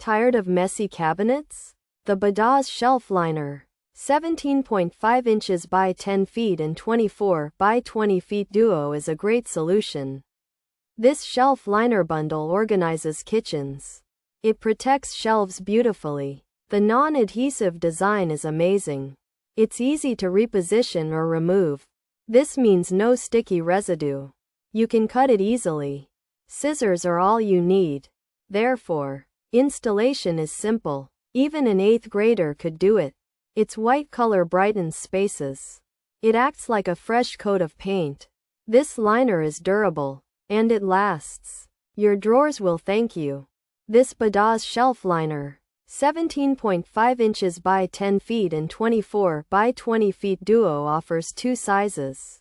Tired of messy cabinets? The BaDaz Shelf Liner, 17.5 inches by 10 feet and 24 by 20 feet duo is a great solution. This shelf liner bundle organizes kitchens. It protects shelves beautifully. The non-adhesive design is amazing. It's easy to reposition or remove. This means no sticky residue. You can cut it easily. Scissors are all you need. Therefore, installation is simple. Even an 8th grader could do it. Its white color brightens spaces. It acts like a fresh coat of paint. This liner is durable, and it lasts. Your drawers will thank you. This BaDaz Shelf Liner, 17.5 inches by 10 feet and 24 by 20 feet duo offers two sizes.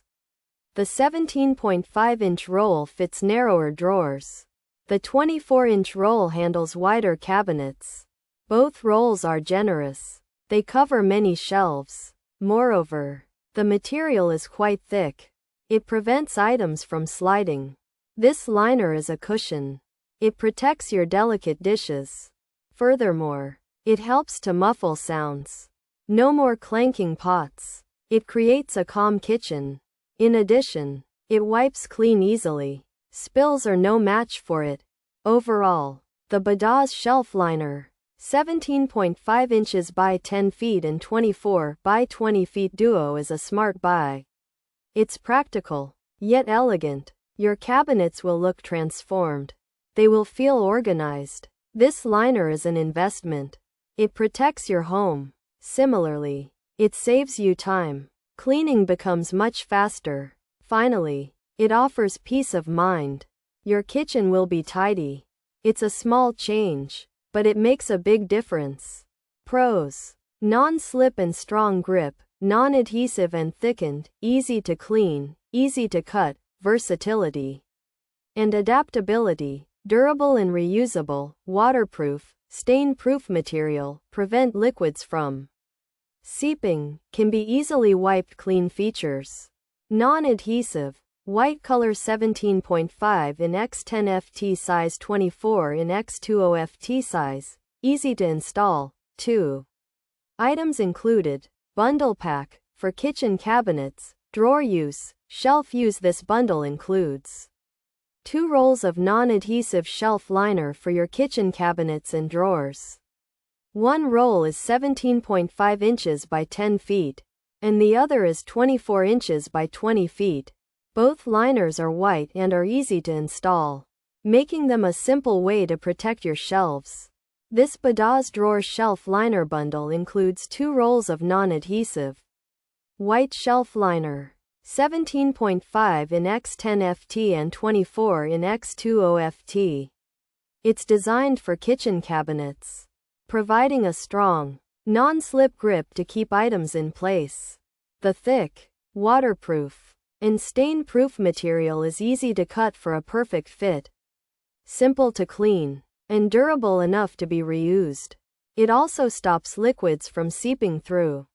The 17.5-inch roll fits narrower drawers. The 24-inch roll handles wider cabinets. Both rolls are generous. They cover many shelves. Moreover, the material is quite thick. It prevents items from sliding. This liner is a cushion. It protects your delicate dishes. Furthermore, it helps to muffle sounds. No more clanking pots. It creates a calm kitchen. In addition, it wipes clean easily. Spills are no match for it. Overall, the BaDaz Shelf Liner, 17.5 inches by 10 feet and 24 by 20 feet duo is a smart buy. It's practical, yet elegant. Your cabinets will look transformed. They will feel organized. This liner is an investment. It protects your home. Similarly, it saves you time. Cleaning becomes much faster. Finally, it offers peace of mind. Your kitchen will be tidy. It's a small change, but it makes a big difference. Pros: non-slip and strong grip, non-adhesive and thickened, easy to clean, easy to cut, versatility and adaptability, durable and reusable, waterproof, stain-proof material, prevent liquids from seeping, can be easily wiped clean features. Non-adhesive, white color 17.5 in x10 ft size 24 in x20 ft size, easy to install. 2 items included. Bundle pack, for kitchen cabinets, drawer use, shelf use. This bundle includes 2 rolls of non-adhesive shelf liner for your kitchen cabinets and drawers. One roll is 17.5 inches by 10 feet, and the other is 24 inches by 20 feet. Both liners are white and are easy to install, making them a simple way to protect your shelves. This BaDaz Drawer Shelf Liner bundle includes 2 rolls of non-adhesive white shelf liner, 17.5 in x10 ft and 24 in x20 ft. It's designed for kitchen cabinets, providing a strong, non-slip grip to keep items in place. The thick, waterproof, and stain-proof material is easy to cut for a perfect fit, simple to clean, and durable enough to be reused. It also stops liquids from seeping through.